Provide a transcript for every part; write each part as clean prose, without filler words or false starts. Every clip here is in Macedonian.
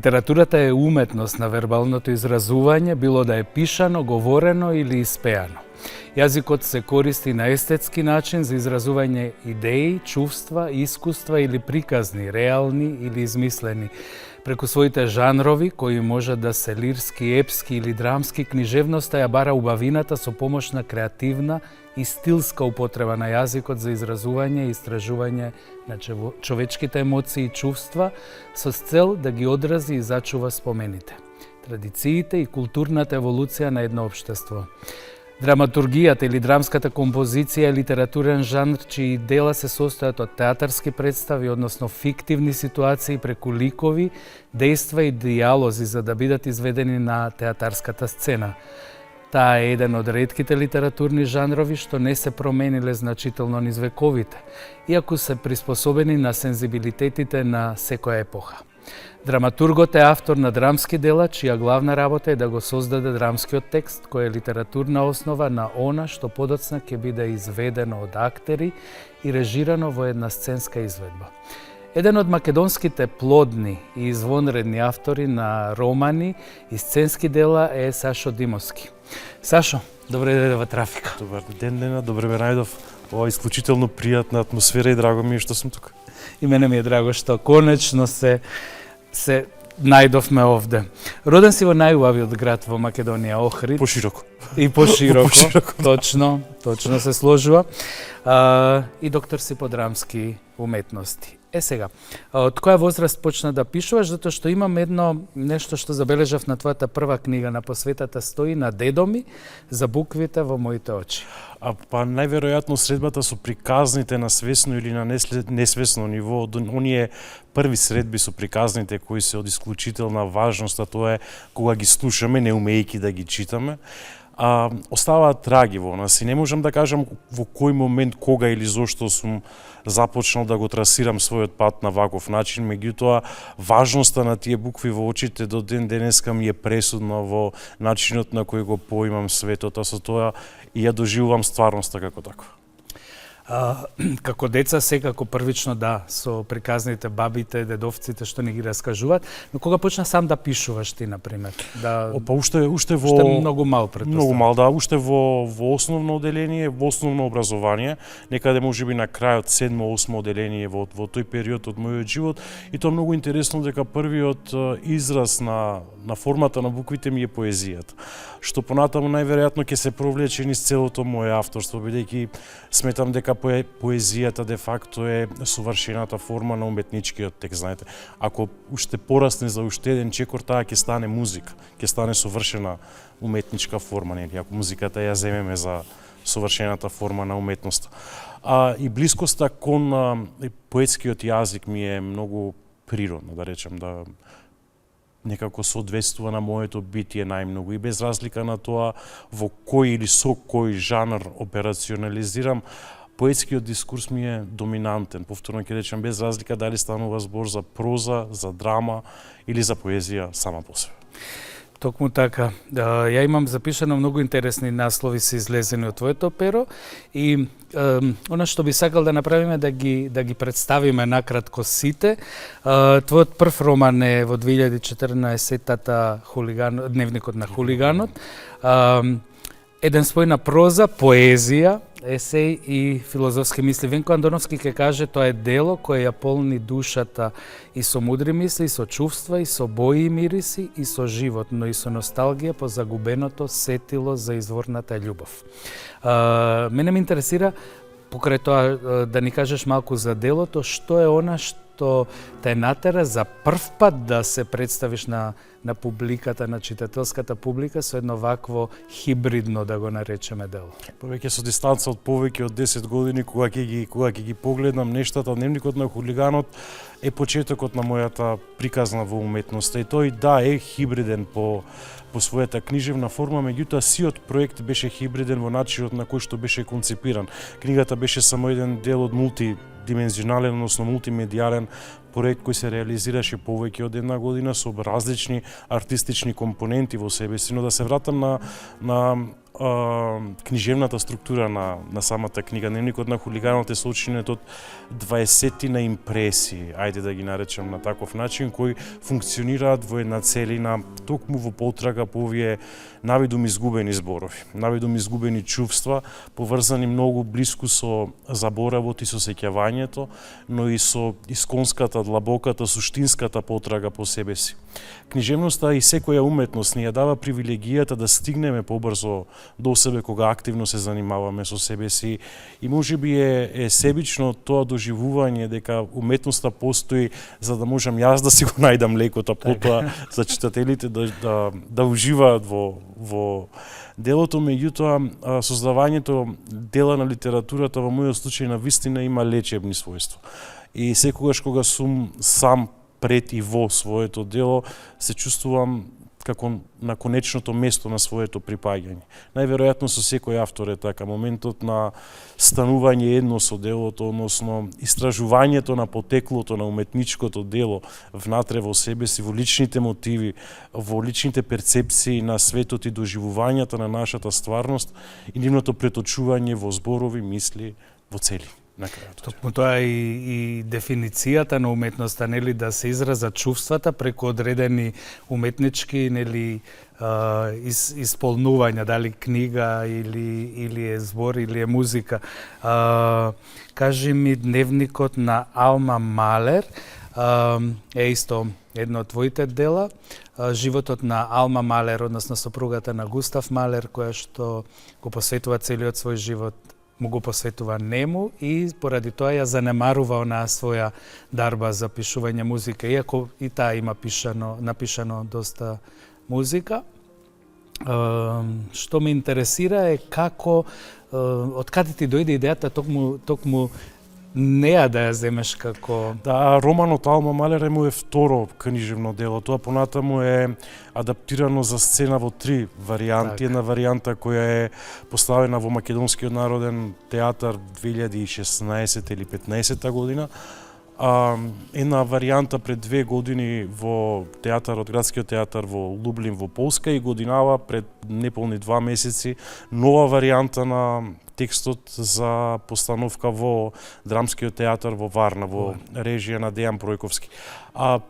Литературата е уметност на вербалното изразување, било да е пишано, говорено или испеано. Јазикот се користи на естетски начин за изразување идеи, чувства, искуства или приказни, реални или измислени. Преку своите жанрови, кои можат да се лирски, епски или драмски, книжевноста ја бара убавината со помош на креативна и стилска употреба на јазикот за изразување и истражување на човечките емоции и чувства со цел да ги одрази и зачува спомените, традициите и културната еволуција на едно општество. Драматургијата или драмската композиција е литературен жанр чии дела се состојат од театарски представи, односно фиктивни ситуации преку ликови, дејства и дијалози за да бидат изведени на театарската сцена. Таа е еден од ретките литературни жанрови што не се промениле значително низ вековите, иако се приспособени на сензибилитетите на секоја епоха. Драматургот е автор на драмски дела, чија главна работа е да го создаде драмскиот текст, кој е литературна основа на она што подоцна ќе биде изведено од актери и режирано во една сценска изведба. Еден од македонските плодни и извонредни автори на романи и сценски дела е Сашо Димовски. Сашо, добре дојде во Трафика. Добар ден, Лена, добре ме најдов. Ова е исклучително пријатна атмосфера и драго ми е што сум тука. И мене ми е драго што конечно се најдовме овде. Роден си во најубавиот град во Македонија, Охрид. Пошироко. И пошироко. Точно се сложува. И доктор си по драмски уметности. Сега, од која возраст почна да пишуваш, затоа што имам едно нешто што забележав на твојата прва книга, на посветата стои на дедо ми за буквите во моите очи. Па најверојатно средбата со приказните на свесно или на несвесно ниво, оние први средби со приказните кои се од исклучителна важност, а тоа е кога ги слушаме, не умејќи да ги читаме, оставаат траги во нас и не можам да кажам во кој момент, кога или зошто сум започнал да го трасирам својот пат на ваков начин, меѓутоа важноста на тие букви во очите до ден денеска ми е пресудна во начинот на кој го поимам светот, а со тоа и ја доживувам стварноста како таква. Како деца секако првично да, со приказните бабите, дедовците што ни ги раскажуваат, но кога почна сам да пишуваш ти, например? Уште многу мал претпоставам. Многу мал, да, уште во основно оделение, во основно образование, некаде можеби на крајот 7-8 оделение во тој период од мојот живот, и тоа многу интересно дека првиот израз на формата на буквите ми е поезијата, што понатаму најверојатно ќе се провлече низ целото моје авторство, бидејќи сметам дека поезијата де факто е совршената форма на уметничкиот текст, знаете. Ако уште порасне за уште еден чекор, таа ќе стане музика, ќе стане совршена уметничка форма, нели, ако музиката ја земеме за совршената форма на уметноста. И блискоста кон поетскиот јазик ми е многу природна, да речем, да некако соодветствува на моето битие најмногу и без разлика на тоа во кој или со кој жанр операционализирам, поетскиот дискурс ми е доминантен, повторно ќе речем, без разлика дали станува збор за проза, за драма или за поезија сама по себе. Токму така. Ја имам запишано многу интересни наслови се излезени од твоето перо и она што би сакал да направиме да ги представиме накратко сите. Твојот прв роман е во 2014-тата Дневникот на хулиганот. Еден спој на проза, поезија, есеј и филозофски мисли. Венко Андоновски ќе каже тоа е дело кое ја полни душата и со мудри мисли, и со чувства, и со бои и мириси, и со живот, но и со носталгија по загубеното сетило за изворната љубов. Мене ме интересира, покрај тоа, да ни кажеш малку за делото, што е она што те натера за прв пат да се представиш на публиката, на читателската публика со едно вакво хибридно, да го наречеме, дело? Повеќе со дистанца од повеќе од 10 години, кога ќе ги погледнам нештата, Дневникот на хулиганот е почетокот на мојата приказна во уметноста и тој да е хибриден по својата книжевна форма, меѓутоа сиот проект беше хибриден во начинот на кој што беше концепиран. Книгата беше само еден дел од мултидимензионален, односно мултимедијален проект кој се реализираше повеќе од една година со различни артистични компоненти во себе си, но да се вратам на книжевната структура на самата книга. Дневникот на хулиганот е сочинет од 20 на импресии, ајде да ги наречам на таков начин, кои функционираат во една целина, токму во потрага по овие навидум изгубени зборови, навидум изгубени чувства, поврзани многу блиску со заборавот и со сеќавањето, но и со исконската, длабоката, суштинската потрага по себе си. Книжевноста и секоја уметност ни ја дава привилегијата да стигнеме побрзо до себе кога активно се занимаваме со себе си и можеби е себично тоа доживување дека уметноста постои за да можам јас да си го најдам лекот, а потоа за читателите да уживаат во делото. Меѓутоа, создавањето дела на литературата во мојот случај на вистина има лечебни својства. И секогаш кога сум сам пред и во своето дело, се чувствувам како на конечното место на своето припаѓање. Најверојатно со секој автор е така. Моментот на станување едно со делото, односно истражувањето на потеклото на уметничкото дело внатре во себе си, во личните мотиви, во личните перцепции на светот и доживувањата на нашата стварност и нивното преточување во зборови, мисли, во цели. Токму тоа и дефиницијата на уметноста, нели, да се изразат чувствата преку одредени уметнички, нели, исполнувања, дали книга или е збор или е музика. Кажи ми, дневникот на Алма Малер е исто едно од твоите дела. Животот на Алма Малер, односно сопругата на Густав Малер, која што го посветува целиот свој живот, му го посветува нему и поради тоа ја занемарува онаа своја дарба за пишување музика, иако и таа има напишано доста музика. Што ме интересира е како, од каде ти дојде идејата токму неа да ја земеш како... Да, романот Алма Малер е моје второ книжевно дело. Тоа понатаму е адаптирано за сцена во 3 варијанти. Една варијанта која е поставена во Македонскиот народен театар 2016 или 15 година. Една варијанта пред 2 години во театарот, градскиот театар во Лублин во Полска и годинава пред неполни 2 месеци нова варијанта на текстот за постановка во Драмскиот театар во Варна, во режија на Дејан Пројковски.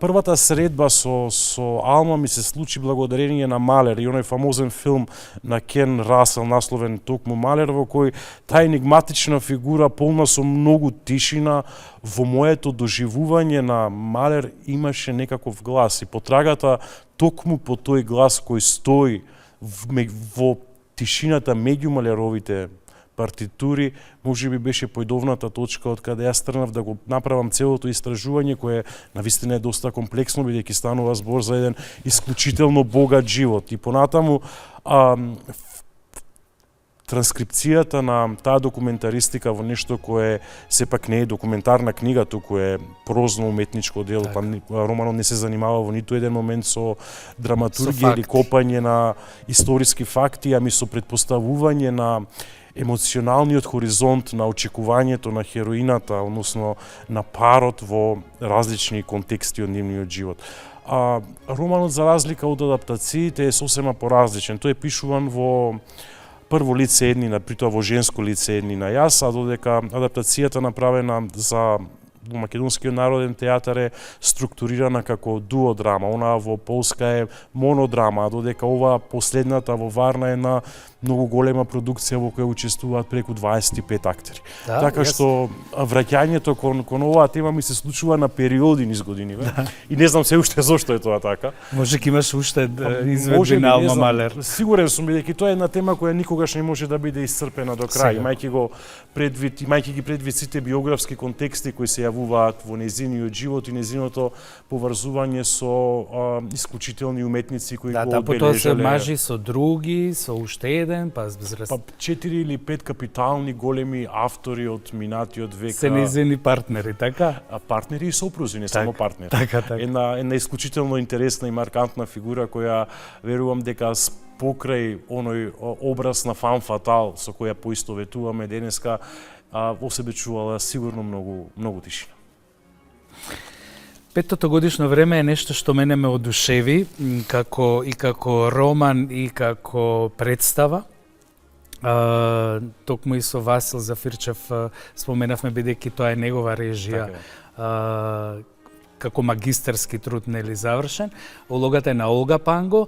Првата средба со Алма ми се случи благодарение на Малер и оној фамозен филм на Кен Расел насловен токму Малер, во кој таа енигматична фигура полна со многу тишина во моето доживување на Малер имаше некаков глас и потрагата токму по тој глас кој стои во тишината меѓу Малеровите партитури, можеби беше појдовната точка од каде јас тргнав да го направам целото истражување, кое навистина е доста комплексно, бидејќи станува збор за еден исклучително богат живот. И понатаму транскрипцијата на таа документаристика во нешто кое сепак не е документарна книга, туку е прозно уметничко дело, романот не се занимава во ниту еден момент со драматургија или копање на историски факти, ами со предпоставување на емоционалниот хоризонт на очекувањето на хероината, односно на парот во различни контексти од нивниот живот. Романот, за разлика од адаптациите, е сосема поразличен. Тој е пишуван во прво лице еднина, притоа во женско лице еднина јас, а додека адаптацијата направена за Македонскиот народен театар е структурирана како дуодрама, онаа во Полска е монодрама, а додека ова последната во Варна е на многу голема продукција во која учествуваат преку 25 актери. Така што враќањето кон оваа тема ми се случува на периоди низ години. И не знам се уште зошто е тоа така. Може ки имаш уште изведби на Алма Малер. Сигурен сум, бидејќи тоа е една тема која никогаш не може да биде исцрпена до крај, имајќи ги предвид сите биографски контексти кои се јавуваат во незиниот живот и незиното поврзување со исклучителни уметници кои го обележале. Потоа се мажи со други, со уште еден, па 4 или 5 капитални големи автори од минатиот век. Се незини партнери, така? Партнери и сопрузи, не само партнери. Така. Една исклучително интересна и маркантна фигура која верувам дека покрај оној образ на фан фатал со која поистоветуваме денеска, во себе чувала сигурно многу тишина. Петото годишно време е нешто што мене ме одушеви како роман и како представа. Токму и со Васил Зафирчев споменавме, бидејќи тоа е негова режија. Како магистерски труд, нели, завршен. Улогата е на Олга Панго.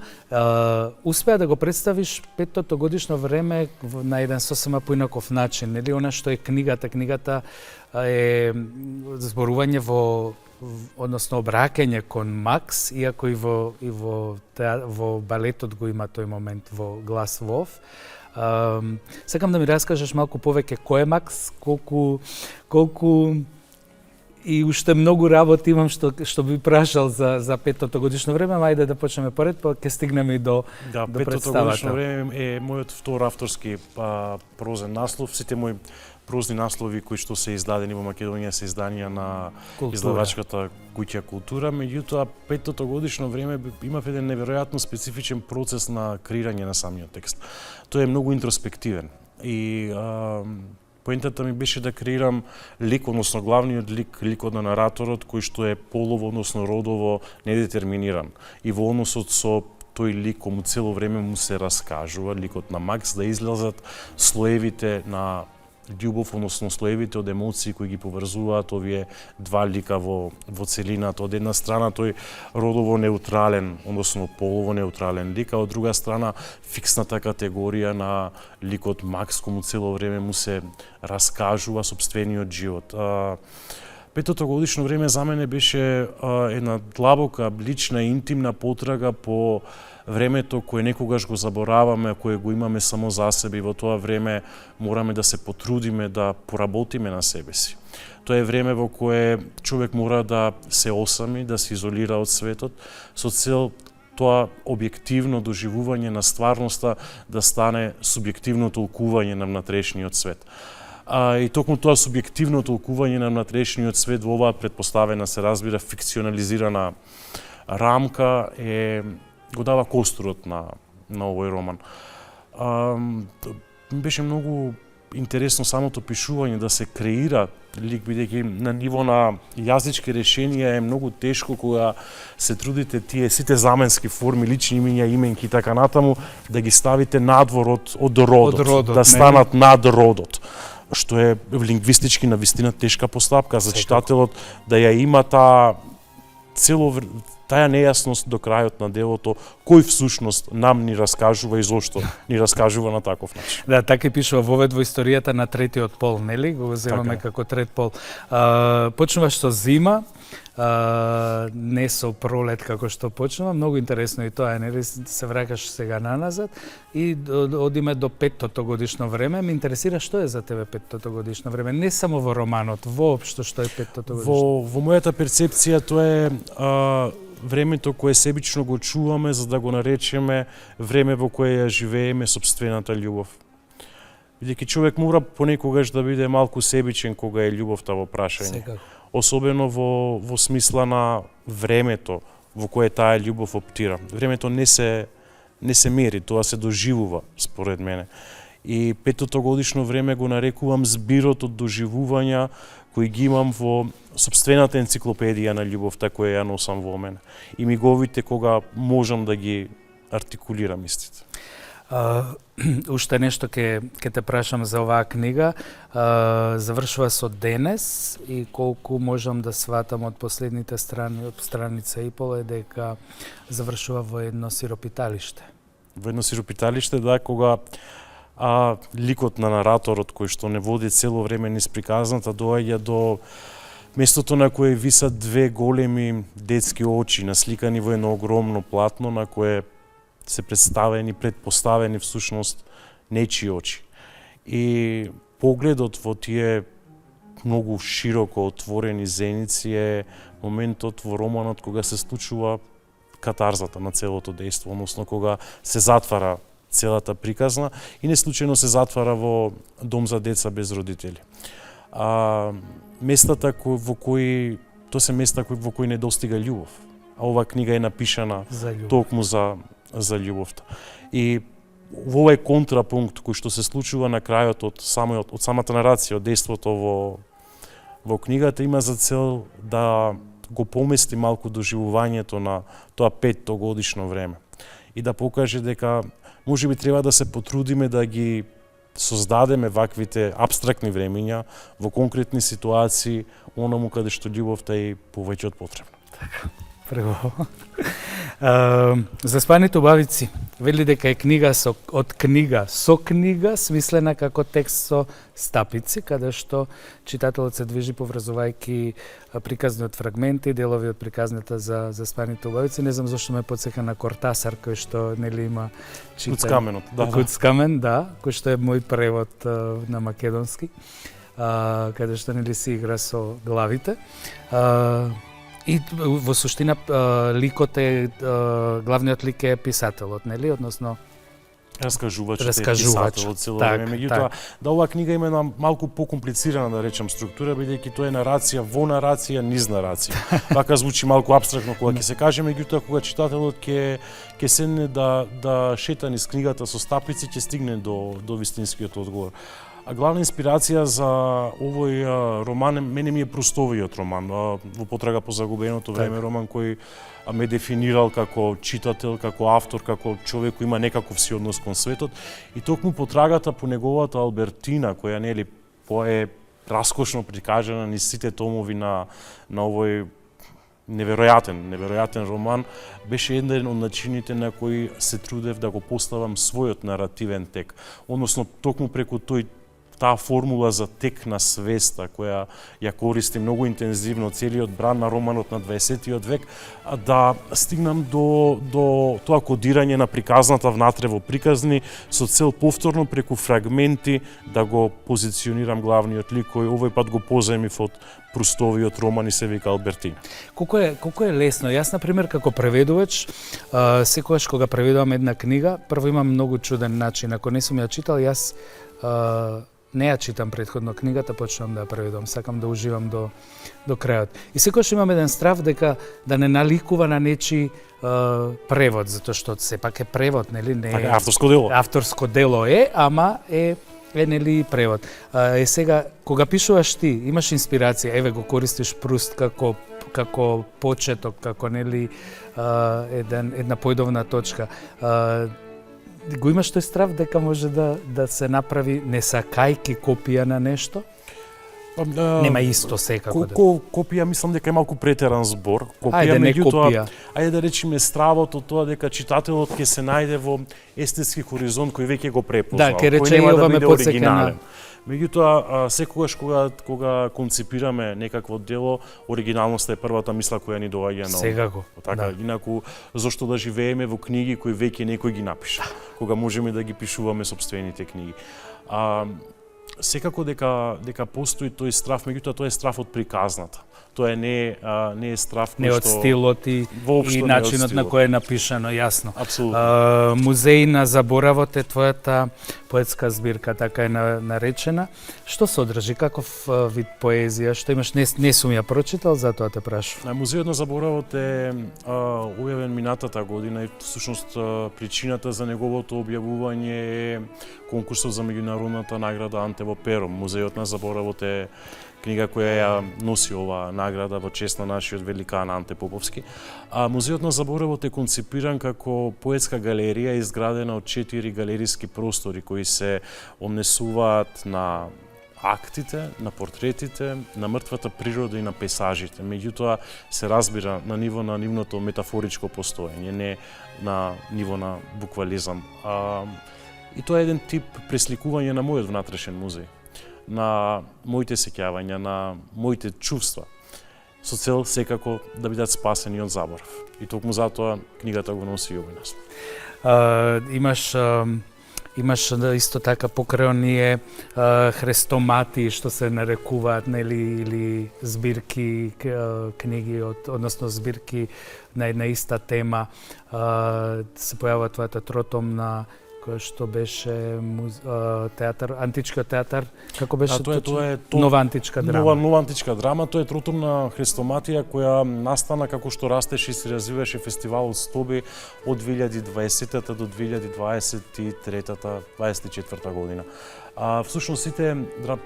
Успеа да го представиш петтото годишно време на еден сосема поинаков начин, нели? Она што е книгата е зборување односно обраќање кон Макс, иако и во балетот го има тој момент во Глас Вов. Сакам да ми раскажеш малку повеќе кој е Макс, колку и уште многу работи имам што би прашал за петтото годишно време, ајде да почнеме поред, па ќе стигнеме и до представата. Петтото годишно време е мојот втор авторски прозен наслов. Сите мои прозни наслови кои што се издадени во Македонија се изданија на издавачката куќа Култура, меѓутоа петтото годишно време имав еден неверојатно специфичен процес на креирање на самиот текст. Тој е многу интроспективен и поентата ми беше да креирам лик, односно главниот лик, ликот на нараторот, кој што е полово, односно родово недетерминиран. И во односот со тој лик, кому цело време му се раскажува, ликот на Макс, да излезат слоевите на љубов, односно слоевите од емоции кои ги поврзуваат овие два лика во целината. Од една страна тој родово неутрален, односно полово неутрален лик, а од друга страна фиксната категорија на ликот Макс, кому цело време му се раскажува сопствениот живот. Петтото годишно време за мене беше една длабока, лична, интимна потрага по времето кое некогаш го забораваме, кое го имаме само за себе, и во тоа време мораме да се потрудиме да поработиме на себе си. Тоа е време во кое човек мора да се осами, да се изолира од светот, со цел тоа објективно доживување на стварноста да стане субјективно толкување на внатрешниот свет. И токму тоа субјективно толкување на внатрешниот свет во оваа претпоставена, се разбира, фикционализирана рамка го дава костурот на овој роман. Беше многу интересно самото пишување, да се креира лик, бидејќи на ниво на јазички решенија е многу тешко кога се трудите тие сите заменски форми, лични имиња, именки и така натаму, да ги ставите надвор од родот, да станат над родот, што е лингвистички навистина тешка постапка за читателот, да ја има таа нејасност до крајот на делото, кој всушност нам ни раскажува и зошто ни раскажува на таков начин. Да, така и пишува вовед во историјата на третиот пол, нели? Го земаме како трет пол. Почнуваш со зима, не со пролет како што почнува, многу интересно и тоа, нели? Се враќаш сега наназад и одиме до петтото годишно време. Ме интересира што е за тебе петтото годишно време, не само во романот, воопшто што е петтото годишно. Во мојата перцепција тоа е времето кое себично го чуваме за да го наречеме време во кое ја живееме сопствената љубов. Бидејќи човек мора понекогаш да биде малку себичен кога е љубовта во прашање. Секако. Особено во смисла на времето во кое таа љубов оптира. Времето не се мери, тоа се доживува според мене. И петтото годишно време го нарекувам збирот од доживувања кои ги имам во сопствената енциклопедија на љубовта која ја носам во мене. И миговите кога можам да ги артикулирам истите. Уште нешто ќе те прашам за оваа книга. Завршува со денес и колку можам да сватам од последните страни, од страница и пол, е дека завршува во едно сиропиталиште. Во едно сиропиталиште, да, кога ликот на нараторот кој што не води цело време низ приказната доаѓа до местото на кое висат две големи детски очи насликани во едно огромно платно на кое се представени, предпоставени всушност нечии очи. И погледот во тие многу широко отворени зеници е моментот во романот кога се случува катарзата на целото дејство, односно кога се затвара целата приказна и не случајно се затвара во дом за деца без родители. Местата во кои тоа се места во кои не достига љубов. А оваа книга е напишана токму за љубовта. И во овој контрапункт кој што се случува на крајот од самата нарација, од дејството во книгата, има за цел да го помести малку доживувањето на тоа петто годишно време и да покаже дека можеби треба да се потрудиме да ги создадеме ваквите апстрактни времиња во конкретни ситуации, онаму каде што љубовта е повеќе од потребна. Прво. Заспаните убавици вели дека е книга од книга со книга, смислена како текст со стапици, каде што читателот се движи поврзувајќи приказни од фрагменти, делови од приказната за Заспаните убавици. Не знам зашто ме потсека на Кортасар, кој што нели има Куцкаменот, да. Куцкамен, да, кој што е мој превод на македонски, каде што нели се игра со главите. И во суштина ликот е главниот лик е писателот, нели, односно Раскажувачот е писателот цело време. Меѓутоа, да оваа книга има една малку покомплицирана, да речем, структура, бидејќи тоа е нарација во нарација, низ нарација. Така звучи малку апстрактно кога ќе се каже, меѓутоа кога читателот ќе седне да шета низ книгата со стапици, ќе стигне до вистинскиот одговор. А главна инспирација за овој роман мене ми е Прустовиот роман, во потрага по загубеното време, роман кој ме дефинирал како читател, како автор, како човек кој има некаков си однос кон светот, и токму потрагата по неговата Албертина, која нели е раскошно прикажана низ сите томови на овој неверојатен роман, беше еден од начините на кои се трудев да го поставам својот наративен тек, односно токму преку таа формула за тек на свеста, која ја користи многу интензивно целиот бран на романот на 20-тиот век, да стигнам до тоа кодирање на приказната внатре во приказни, со цел повторно преку фрагменти да го позиционирам главниот лик, кој овој пат го позаимив од Прустовиот роман и се вика Албертина. Колку е лесно. Јас, например, како преведувач, секогаш кога преведувам една книга, прво имам многу чуден начин. Ако не сум ја читал, јас не ја читам претходно книгата, почнувам да ја преведувам, сакам да уживам до крајот. И секогаш имам еден страв дека да не наликува на нечи превод, затоа што сепак е превод, нели? Не е авторско дело. Авторско дело е, ама е нели превод. Сега кога пишуваш ти, имаш инспирација, еве го користиш Пруст како почеток, како нели една појдовна точка. Го имаш тој страв дека може да се направи несакајки копија на нешто? Нема исто секако. Копија мислам дека е малку претеран збор. Ајде, не копија. Ајде да речеме стравот од тоа дека читателот ќе се најде во естетски хоризонт кој веќе го препознал. Да, ке рече и ова ме потсека на... Меѓутоа, секогаш кога концепираме некакво дело, оригиналноста е првата мисла која ни доаѓа на ум. Секако. Така, да. Инаку, зошто да живееме во книги кои веќе некој ги напиша, кога можеме да ги пишуваме сопствените книги. Секако дека постои тој страф, меѓутоа тоа е страф од приказната. Тоа не е страф кој што... Не од стилот и начинот на кој е напишано, јасно. Апсолутно. Музеј на заборавот е твојата поетска збирка, така е наречена. Што содржи, каков вид поезија, што имаш, не сум ја прочитал, затоа те прашувам. Музејот на заборавот е објавен минатата година и всушност причината за неговото објавување е конкурсот за меѓународната награда Анте во Перо. Музејот на заборавот е книга која ја носи оваа награда во чест на нашиот великан Анте Поповски. Музејот на заборавот е концепиран како поетска галерија изградена од 4 галериски простори кои се однесуваат на актите, на портретите, на мртвата природа и на пейзажите. Меѓутоа се разбира на ниво на нивното метафоричко постоење, не на ниво на буквализам. И тоа е еден тип пресликување на мојот внатрешен музеј, на моите сеќавања, на моите чувства, со цел секако да бидат спасени од заборав. И токму затоа книгата го носи и овој наслов. Имаш исто така покрај оние хрестомати што се нарекуваат, нели, или збирки книги односно збирки на една иста тема, се појавува твојата тротомна која што беше театар, античкиот театар, како беше тоа е нова античка драма. Нова античка драма, тоа е тротомна хрестоматија која настана како што растеше и се развиваше фестивалот Стоби од 2020 до 2023-24 година. Всушност сите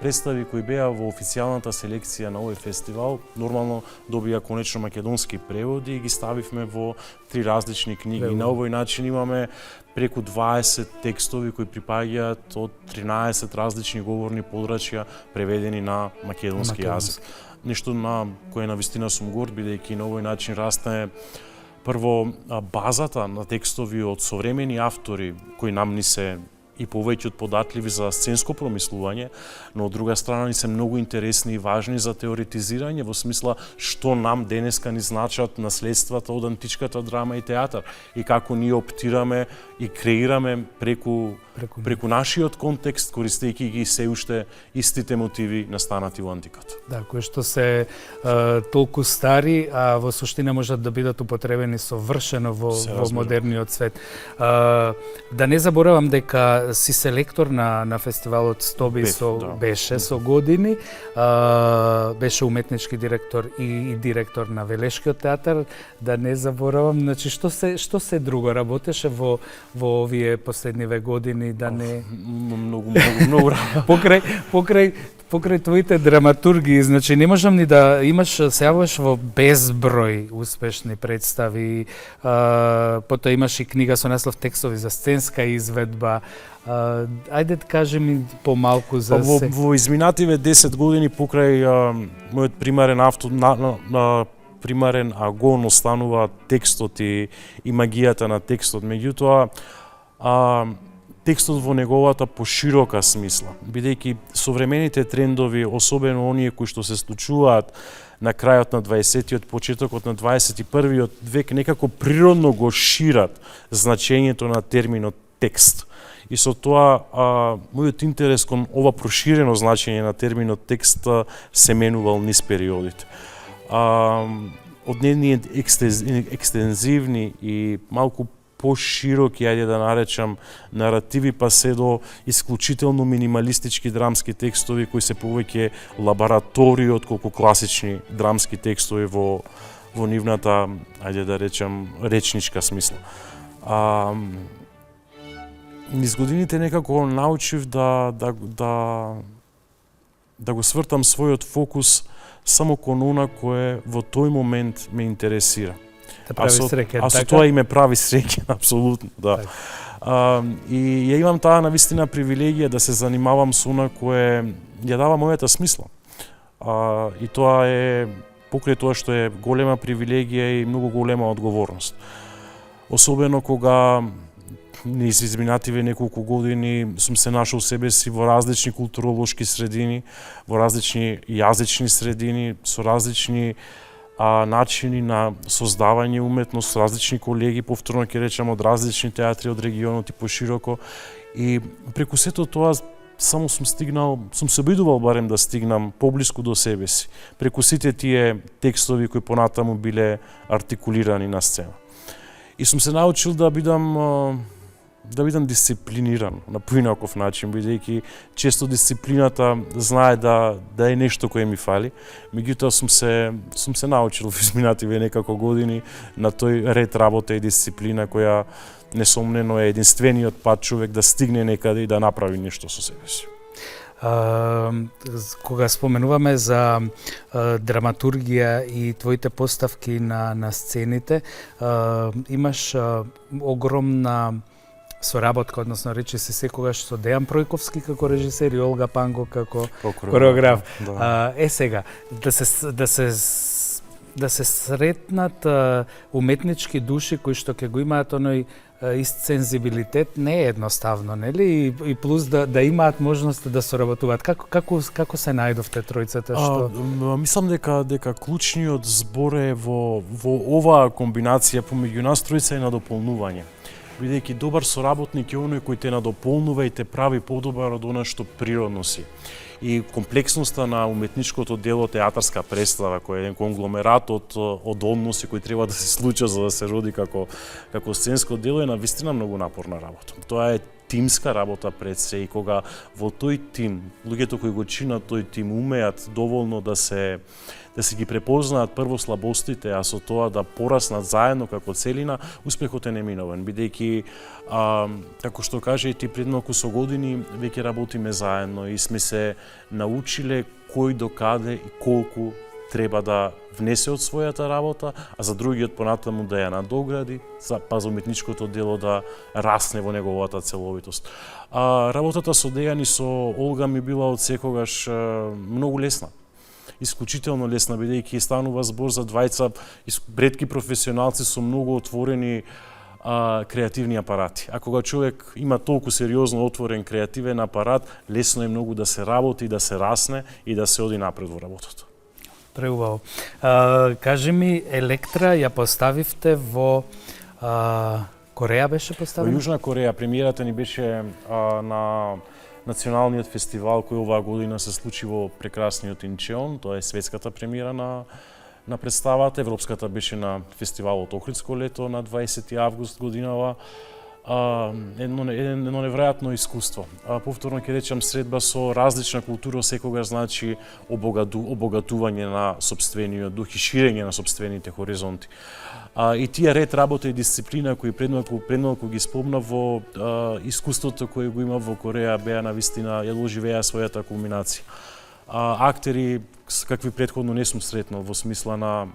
представи кои беа во официјалната селекција на овој фестивал нормално добија конечно македонски преводи и ги ставивме во 3 различни книги. И на овој начин имаме преку 20 текстови кои припаѓаат од 13 различни говорни подрачја преведени на македонски јазик. Нешто на кое навистина сум горд, бидејќи на овој начин расте прво базата на текстови од современи автори кои нам ни се и повеќе од податливи за сценско промислување, но од друга страна ни се многу интересни и важни за теоретизирање во смисла што нам денеска ни значат наследствата од античката драма и театар и како ние оптираме и креираме преку нашиот контекст, користејќи ги се уште истите мотиви настанати во антиката. Да, кои што се толку стари, а во суштина можат да бидат употребени совршено во модерниот свет. Да не заборавам дека си селектор на фестивалот Стоби беше со години, беше уметнички директор и директор на Велешкиот театар, да не заборавам, значи што се друго работеше во овие последниве години, да не многу покрај твоите драматурги, значи не можам ни да се јавуваш во безброј успешни представи, потоа имаш и книга со наслов Текстови за сценска изведба. Ајде да кажи ми помалку за се. Во изминативе 10 години покрај мојот примарен агон останува текстот и магијата на текстот. Меѓутоа, текстот во неговата поширока смисла, бидејќи современите трендови, особено оние кои што се случуваат на крајот на 20-тиот, почетокот на 21-виот век, некако природно го шират значењето на терминот текст. И со тоа, мојот интерес кон ова проширено значење на терминот текст се менувал низ периодите. Од нивни екстензивни и малку пошироки, ајде да наречам, наративи, па се до исклучително минималистички драмски текстови кои се повеќе лаборатории отколку класични драмски текстови во нивната, ајде да речам, речничка смисла. Низ годините некако научив да го свртам својот фокус само кон она кое во тој момент ме интересира. Да прави среќа, а со тоа и ме прави среќа, апсолутно, да. И ја имам таа навистина привилегија да се занимавам со она кое ја дава мојата смисла. И тоа е, покрај тоа што е голема привилегија и многу голема одговорност. Особено кога низ изминативе неколку години сум се нашол себе си во различни културолошки средини, во различни јазични средини, со различни начини на создавање уметност, различни колеги, повторно ќе речам, од различни театри од регионот и пошироко. И преку сето тоа само сум се обидувал барем да стигнам поблиску до себе си, преку сите тие текстови кои понатаму биле артикулирани на сцена. И сум се научил да бидам дисциплиниран на поинаков начин, бидејќи често дисциплината знае да е нешто кое ми фали. Меѓутоа сум се научил во изминативе некако години на тој ред работа и дисциплина која несомнено е единствениот пат човек да стигне некаде и да направи нешто со себе си. Кога споменуваме за драматургија и твоите поставки на сцените, имаш огромна соработка, односно речи се секогаш со Дејан Пројковски како режисер и Олга Панго како кореограф. Да. Сега, да се сретнат уметнички души кои што ќе го имаат оној ист сензибилитет, не е едноставно, нели? И плюс да имаат можност да соработуваат. Како се најдовте тројцата? Мислам дека клучниот збор е во оваа комбинација помеѓу нас тројца е на дополнување. Бидејќи добар соработник е оној кој те надополнува и те прави подобар од она што природно си. И комплексноста на уметничкото дело театарска представа, кој е еден конгломерат од односи кои треба да се случат за да се роди како сценско дело, е навистина многу напорна работа. Тоа е тимска работа пред се, и кога во тој тим, луѓето кои го чинат тој тим умеат доволно да се ги препознаат прво слабостите, а со тоа да пораснат заедно како целина, успехот е неминовен, бидејќи како што каже и ти пред малку со години веќе работиме заедно и сме се научиле кој докаде и колку треба да внесе од својата работа, а за другиот понатаму да ја надогради, па за уметничкото дело да расне во неговата целовитост. Работата со Дејан и со Олга ми била од секогаш многу лесна. Исклучително лесна, бидејќи станува збор за двајца ретки професионалци со многу отворени креативни апарати. А кога човек има толку сериозно отворен креативен апарат, лесно е многу да се работи, да се расне и да се оди напред во работата. Преубаво. Кажи ми, Електра ја поставивте во Кореја беше поставена? Во Јужна Кореја. Премиерата ни беше на националниот фестивал кој оваа година се случи во прекрасниот Инчеон. Тоа е светската премиера на представата. Европската беше на фестивалот Охридско лето на 20 август годинава. Едно неверојатно искуство. Повторно ќе речам, средба со различна култура секогаш значи обогатување на сопствениот дух и ширење на сопствените хоризонти. И тие ред работа и дисциплина кои предмалку ги спомна во искуството кое го има во Кореја беа навистина ја доживеа својата кулминација. Актери какви претходно не сум сретнал во смисла на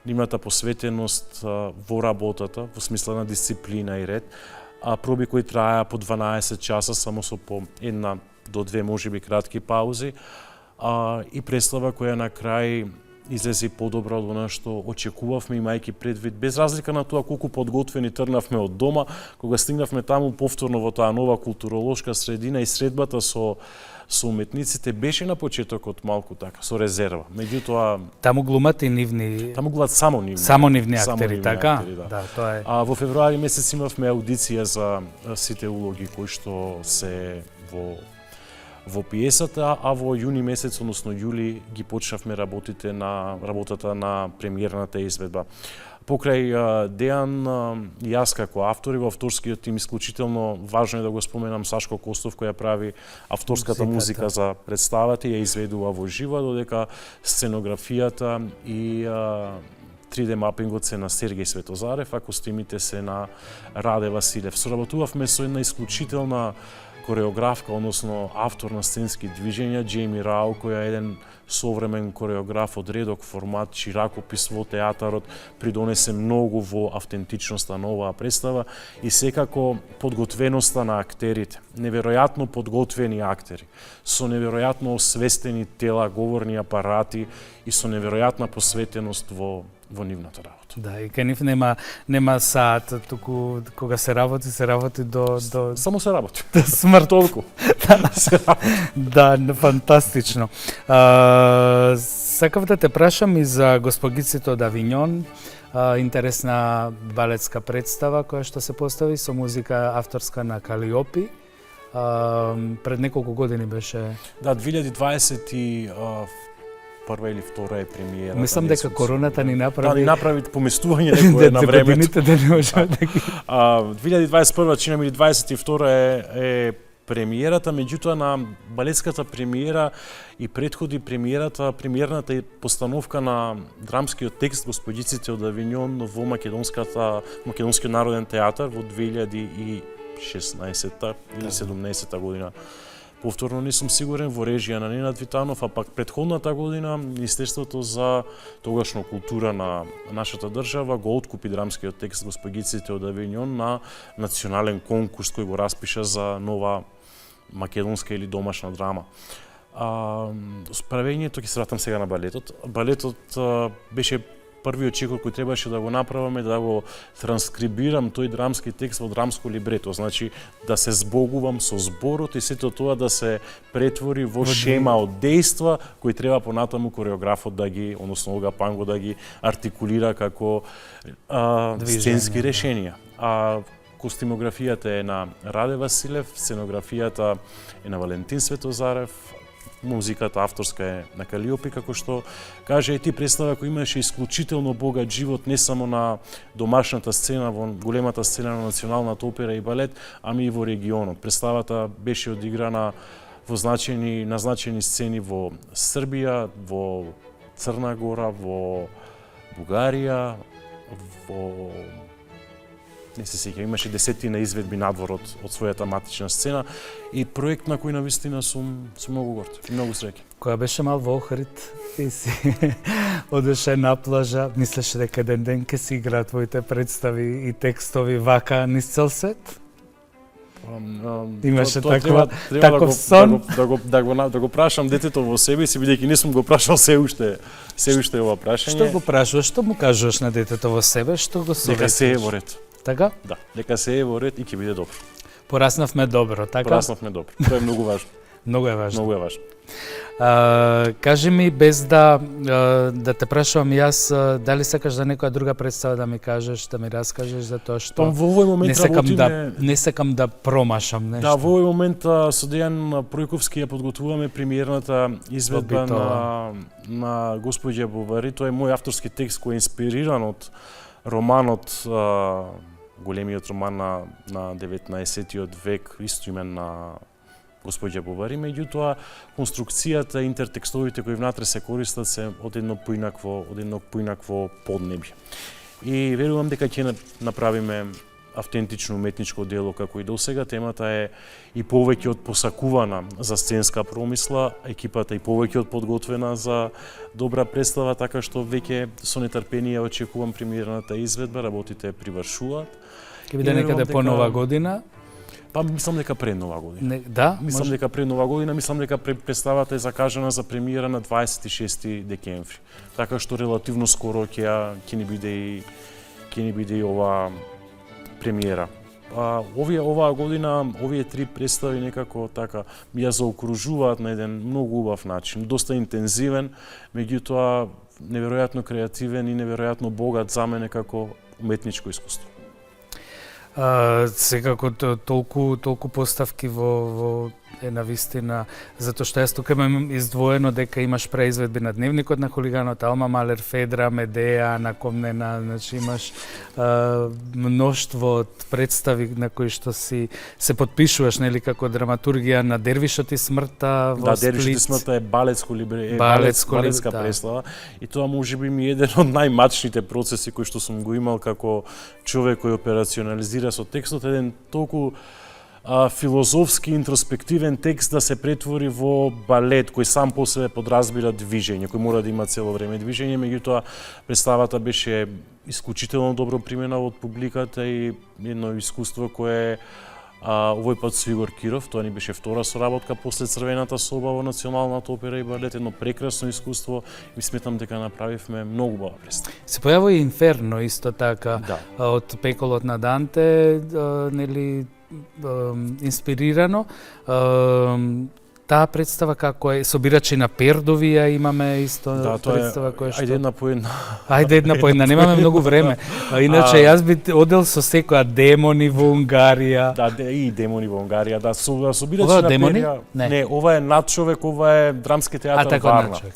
нивната посветеност во работата, во смисла на дисциплина и ред, проби кои траја по 12 часа само со по 1 до 2 можеби кратки паузи, и представа која на крај излезе подобра од она што очекувавме, имајќи предвид, без разлика на тоа колку подготвени тргнавме од дома, кога стигнавме таму повторно во таа нова културолошка средина и средбата со уметниците беше на почетокот малку така, со резерва. Меѓутоа таму глумат и нивни. Таму глумат само нивни. Само нивни актери, така? Да, тоа е. Во февруари месец имавме аудиција за сите улоги кои што се во пиесата, а во јуни месец, односно јули, ги почнавме работата на премиерната изведба. Покрај Дејан и јас како автори во авторскиот тим, исклучително важно е да го споменам Сашко Костов, која прави авторската музика за представата и ја изведува во живо, додека сценографијата и 3D мапингот се на Сергеј Светозарев, а костимите се на Раде Василев. Соработувавме со една исклучителна кореографка, односно автор на сценски движења, Џејми Рао, која е еден современ кореограф од редок формат, чиракопис во театарот, придонесе многу во автентичноста на оваа представа и секако подготвеноста на актерите. Неверојатно подготвени актери, со неверојатно освестени тела, говорни апарати и со неверојатна посветеност во нивната работа. Да, и кај нив нема саат, туку кога се работи до Само се работи. Смрт. Толку. Да, фантастично. Сакав да те прашам и за Госпогиците од Авињон, интересна балетска представа која што се постави со музика авторска на Калиопи. Пред неколку години беше. Да, 2020 прва или втора е премиера. Мислам дека короната ни направи. Да, ни направи поместување некој на времето. Да не може да ги. 2021 чина или 22 е премиерата, меѓутоа на балетската премиера и предходи премиерната постановка на драмскиот текст Госпогиците од Авињон во Македонскиот народен театар во 2016 или 17 година. Повторно не сум сигурен, во режија на Ненад Витанов, а пак предходната година Министерството за тогашно култура на нашата држава го откупи драмскиот текст Госпогиците од Авињон на национален конкурс кој го распиша за нова македонска или домашна драма. Справењето, ќе се вратам сега на балетот. Балетот беше првиот чекор кој требаше да го направаме, да го транскрибирам тој драмски текст во драмско либрето, значи да се збогувам со зборот и сето тоа да се претвори во шема од дејства кои треба понатаму кореографот да ги, односно Олга Панго да ги артикулира како сценски решенија. Костимографијата е на Раде Василев, сценографијата е на Валентин Светозарев, музиката авторска е на Калиопи, како што каже ти представа кој имаше исклучително богат живот не само на домашната сцена, во големата сцена на националната опера и балет, ами и во регионот. Представата беше одиграна во назначени сцени во Србија, во Црна Гора, во Бугарија, во не се сеќавам, имаше десетина изведби надвор од својата матична сцена и проект на кој навистина сум многу горд и многу среќен. Која беше мал во Охрид и си одеше на плажа, мислеше дека еден ден ќе си игра твоите представи и текстови вака низ цел свет? Имаше таков сон? Да го прашам детето во себе си, бидејќи не сум го прашал се уште ова прашање. Што го прашуваш, што му кажуваш на детето во себе, што го советуваш? Дека се е во ред. Така? Да, дека се е во ред и ќе биде добро. Пораснавме добро, така? Пораснавме добро. Тоа е многу важно. Многу е важно. Многу е важно. Кажи ми, без да те прашувам јас, дали сакаш за некоја друга представа да ми кажеш, да ми раскажеш за тоа што во овој момент не сакам да промашам нешто. Да, во овој момент со Дејан Пројковски ја подготвуваме премиерната изведба на Господја Бувари. Тоа е мој авторски текст кој е инспириран од романот, големиот роман на 19-тиот век, истоимен на Господја Бувари, меѓутоа конструкцијата и интертекстовите кои внатре се користат се од едно поинакво поднебје. И верувам дека ќе направиме автентично уметничко дело како и досега. Темата е и повеќе од посакувана за сценска промисла, екипата и повеќе од подготвена за добра представа, така што веќе со нетрпение очекувам премиерната изведба, работите привршуваат. Ќе биде некаде по Нова година? Па мислам дека пред Нова година. Да? Мислам дека пред Нова година, мислам дека представата е закажана за премиера на 26 декември. Така што релативно скоро ќе ни биде и ова премиера. Оваа година овие три представи некако така ја заокружуваат на еден многу убав начин, доста интензивен, меѓутоа неверојатно креативен и неверојатно богат за мене како уметничко искуство. Секако толку поставки во една вистина, затоа што јас тука имам издвоено дека имаш преизведби на Дневникот на хулиганот, Алма Малер, Федра, Медеја, Накомнена, значи имаш мноштво од представи на кои што се потпишуваш, нели, како драматургија на Дервишот и смртта во Сплит. Да, Дервишот и смртта е балетска представа и тоа можеби ми е еден од најмачните процеси кои што сум го имал како човек кој операционализира со текстот, еден толку филозофски, интроспективен текст да се претвори во балет кој сам по себе подразбира движење, кој мора да има цело време движење, меѓутоа представата беше исклучително добро примена од публиката и едно искуство кое овој пат со Игор Киров, тоа ни беше втора соработка после Црвената соба во Националната опера и балет, едно прекрасно искуство и сметам дека направивме многу убава представа. Се појави и Инферно исто така, да. Од Пеколот на Данте, нели, инспирирано. Таа представа како е, собирачи на Пердови ја имаме исто представа која што... Ајде една по една. Ајде една по една, немаме многу време. Иначе јас би одел со секоја Демони во Унгарија. Да, и Демони во Унгарија, да, собирачи на Демони? Не, ова е Надчовек, ова е Драмски театар Варна. Надчовек.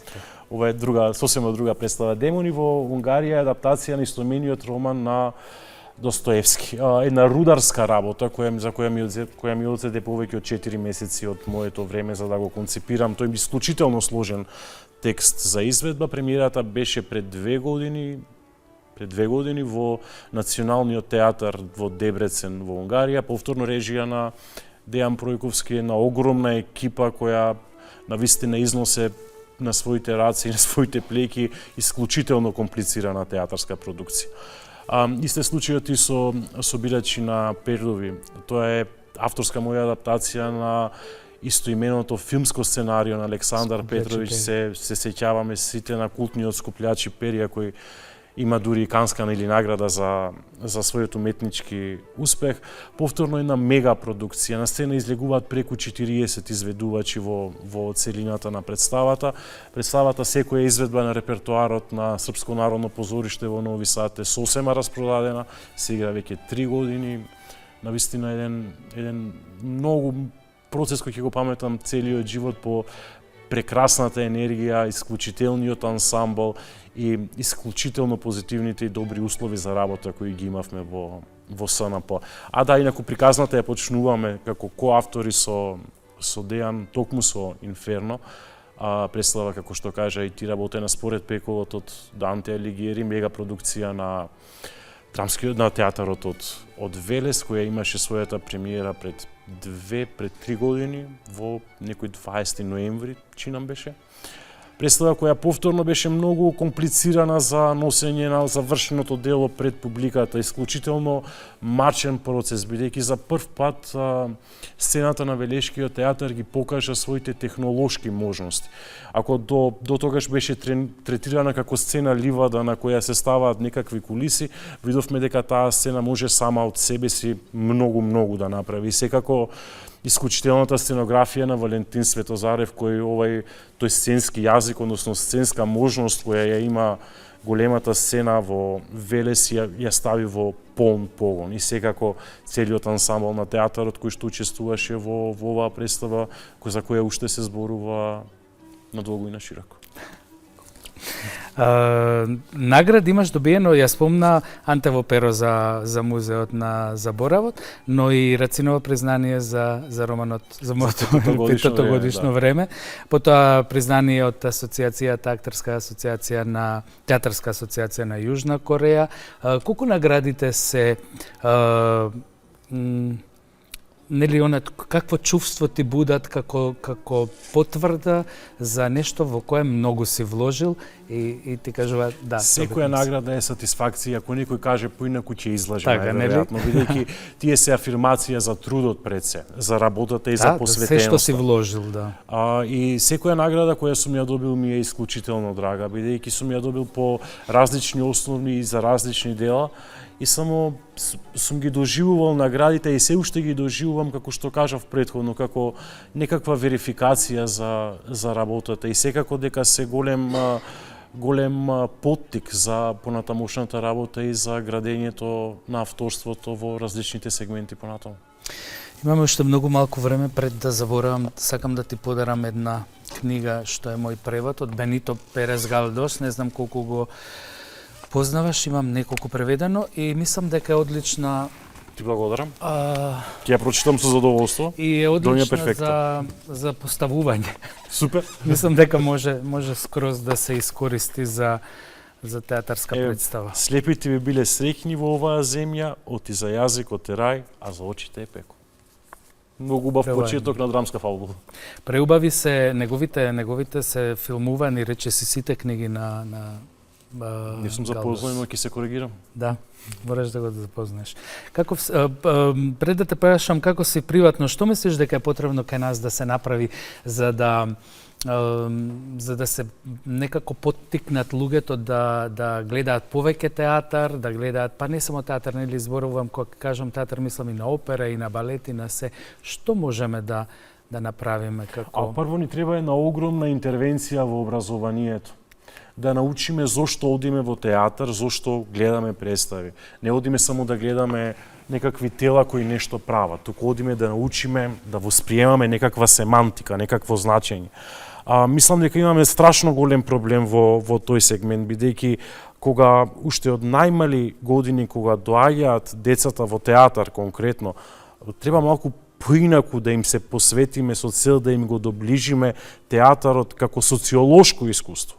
Ова е друга, сосема друга представа. Демони во Унгарија е адаптација на истомениот роман на Достоевски, една рударска работа за која ми одзеде повеќе од 4 месеци од моето време за да го концепирам. Тој ми исклучително сложен текст за изведба. Премиерата беше пред 2 години во Националниот театар во Дебрецен во Унгарија, повторно режија на Дејан Пројковски, една огромна екипа која навистина износе на своите раци и на своите плеќи исклучително комплицирана театарска продукција. Исте случајот и со Собирачи на Пердови. Тоа е авторска моја адаптација на истоименото филмско сценарио на Александар Петровиќ. Се сеќаваме сите на култниот Скуплячи перија кој има дури и канска или награда за својот уметнички успех. Повторно една мега продукција. На сцена излегуваат преку 40 изведувачи во целината на представата. Представата секоја изведба на репертоарот на Српско народно позориште во Нови Сад е сосема распродадена. Се игра веќе 3 години. Навистина еден многу процес кој ќе го паметам целиот живот по прекрасната енергија, исклучителниот ансамбл и исклучително позитивните и добри услови за работа кои ги имавме во СНП. А да, инаку приказната ја почнуваме како коавтори со Дејан, токму со Инферно, представа, како што кажа, и ти работена според пековот од Данте Алигиери, мега продукција на театарот од Велес, која имаше својата премиера пред 3 години, во некој 20 ноември, чинам беше. Представа која повторно беше многу комплицирана за носење на завршеното дело пред публиката, исклучително мачен процес, бидејќи за прв пат сцената на Велешкиот театар ги покажа своите технолошки можности. Ако до тогаш беше третирана како сцена ливада на која се ставаат некакви кулиси, видовме дека таа сцена може сама од себе си многу да направи. И секако исклучителната сценографија на Валентин Светозарев, кој тој сценски јазик, односно сценска можност која ја има големата сцена во Велес, ја стави во полн погон. И секако целиот ансамбл на театарот кој што учествуваше во оваа представа, за која уште се зборува надолго и на широко. Награди имаш добиено, ја спомна Антево перо за музеот на заборавот, но и Рациново признание за романот за моето 5-то годишно време. Потоа признание од театарска асоциација на Јужна Кореја. Колку наградите се нели какво чувство ти будат како потврда за нешто во кое многу си вложил и ти кажува да. Секоја награда е сатисфакција, ако некој каже поинаку ќе излаже најверојатно, бидејќи тие се афирмација за трудот пред се, за работата и за посветеноста. Се што си вложил, да. И секоја награда која сум ја добил ми е исклучително драга, бидејќи сум ја добил по различни основни и за различни дела. И само сум ги доживувал наградите и се уште ги доживувам, како што кажав претходно, како некаква верификација за работата и секако дека се голем поттик за понатамошната работа и за градењето на авторството во различните сегменти понатаму. Имаме уште многу малку време пред да заборавам, сакам да ти подарам една книга што е мој превод од Бенито Перес Галдос, не знам колку го познаваш, имам неколку преведено и мислам дека е одлична. Ти благодарам. Ќе ја прочитам со задоволство. И е одлична за поставување. Супер. Мислам дека може скроз да се искористи за театарска представа. Слепите би биле среќни во оваа земја, оти за јазикот е рај, а за очите е пеко. Многу убав почеток на драмска фабула. Преубави се неговите се филмувани речиси сите книги на Не сум запознат, но ќе се коригирам. Да, мораш да го запознаеш. Пред да те прашам како си приватно, што мислиш дека е потребно кај нас да се направи за да се некако поттикнат луѓето да гледаат повеќе театар, да гледаат, па не само театар, нели зборувам, кога кажам театар, мислам и на опера, и на балет, и на се. Што можеме да направиме како? Прво ни треба една огромна интервенција во образованието. Да научиме зошто одиме во театар, зошто гледаме представи. Не одиме само да гледаме некакви тела кои нешто прават, туку одиме да научиме да восприемаме некаква семантика, некакво значење. Мислам дека имаме страшно голем проблем во тој сегмент, бидејќи кога уште од најмали години кога доаѓаат децата во театар конкретно, треба малку поинаку да им се посветиме со цел да им го доближиме театарот како социолошко искуство.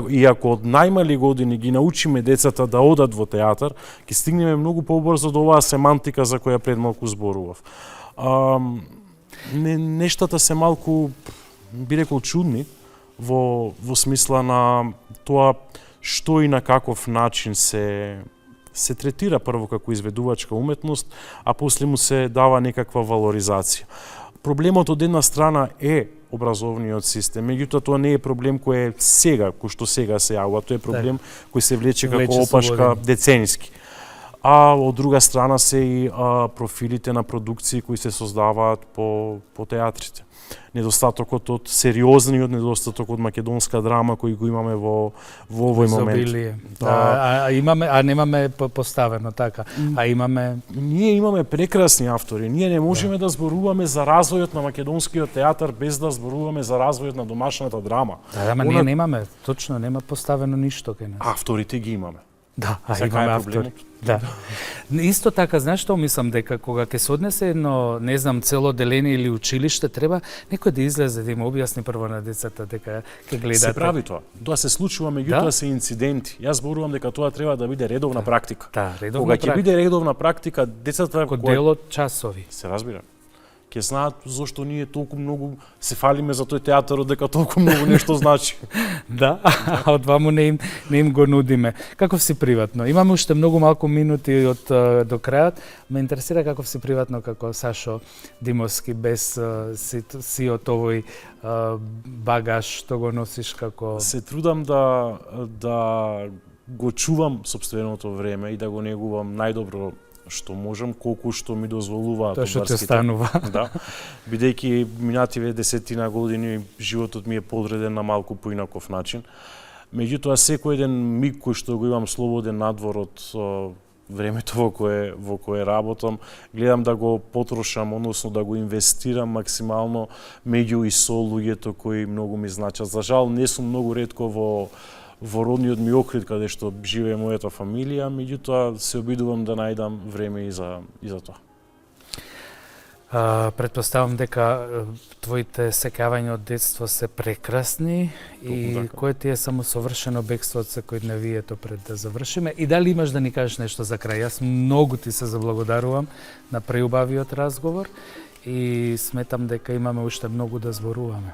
И ако од најмали години ги научиме децата да одат во театар, ќе стигнеме многу побрзо до оваа семантика за која пред малку зборував. Нештата се малку, би рекол, чудни во смисла на тоа што и на каков начин се третира прво како изведувачка уметност, а после му се дава некаква валоризација. Проблемот од една страна е образовниот систем, меѓутоа тоа не е проблем кој е сега, кој што сега се јавува, тоа е проблем кој се влече како опашка децениски. а од друга страна се и профилите на продукции кои се создаваат по театрите. Недостатокот од сериозниот недостаток од македонска драма кој го имаме во овој момент. А немаме поставено така, а имаме... Ние имаме прекрасни автори. Ние не можеме да зборуваме за развојот на македонскиот театар без да зборуваме за развојот на домашната драма. Ние немаме, точно, нема поставено ништо кај нас. Авторите ги имаме. Да, имаме автори. Да. Исто така, знаеш што мислам, дека кога ќе се однесе едно, не знам, цело деление или училиште, треба некој да излезе да им објасни прво на децата дека ќе гледате. Се прави тоа. Тоа се случува, меѓутоа се инциденти. Јас зборувам дека тоа треба да биде редовна практика. Да, редовна кога ќе биде редовна практика, децата како дел од часови. Се разбира. Ќе знаат зошто ние толку многу се фалиме за тој театарот, дека толку многу нешто значи. Да, а од ваму не им го нудиме. Каков си приватно? Имаме уште многу малку минути до крајот. Ме интересира каков си приватно како Сашо Димовски, без сиот овој багаж што го носиш како... Се трудам да го чувам собственото време и да го негувам најдобро што можам, колку што ми дозволуваат тоа што ти останува. Да. Бидејќи минативе 10 години животот ми е подреден на малку поинаков начин. Меѓутоа секој еден миг кој што го имам слободен надвор од времето во кое работам, гледам да го потрошам, односно да го инвестирам максимално меѓу и со луѓето кои многу ми значат. За жал не сум многу ретко во родниот ми окрит каде што живее мојата фамилија, меѓутоа се обидувам да најдам време и за тоа. Претпоставам дека твоите сеќавања од детство се прекрасни и кое ти е само совршено бегство од секој дневието пред да завршиме. И дали имаш да ни кажеш нешто за крај? Јас многу ти се заблагодарувам на преубавиот разговор и сметам дека имаме уште многу да зборуваме.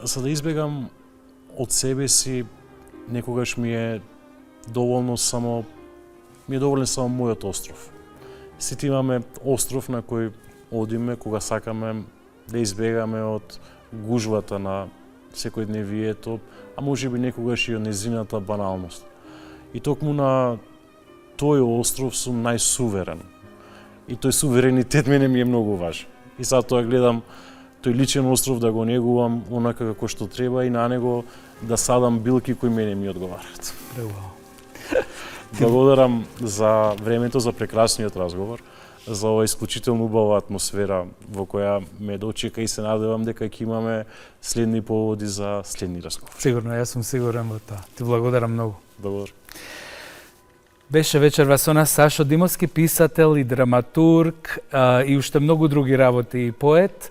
За да избегам од себе си, некогаш ми е доволен само мојот остров. Сите имаме остров на кој одиме кога сакаме да избегаме од гужвата на секојдневието, а можеби некогаш и од незината баналност. И токму на тој остров сум најсуверен. И тој суверенитет мене ми е многу важен. И затоа гледам тој личен остров да го негувам онака како што треба и на него да садам билки кои мене ми одговараат. Благодарам за времето, за прекрасниот разговор, за оваа исклучително убава атмосфера во која ме дочека и се надевам дека ќе имаме следни поводи за следни разговори. Сигурно, јас сум сигурен во тоа. Ти благодарам многу. Благодарам. Беше вечерва со нас Сашо Димовски, писател и драматург и уште многу други работи и поет.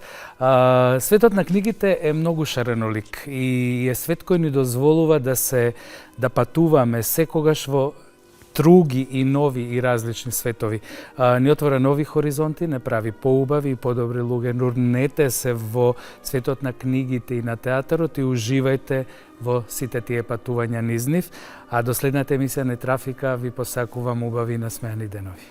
Светот на книгите е многу шаренолик и е свет кој ни дозволува да патуваме секогаш во други и нови и различни светови. Ни отвора нови хоризонти, не прави поубави и подобри луѓе. Нурнете се во светот на книгите и на театарот и уживајте во сите тие патувања низ нив. А до следната емисија на Трафика ви посакувам убави насмеани денови.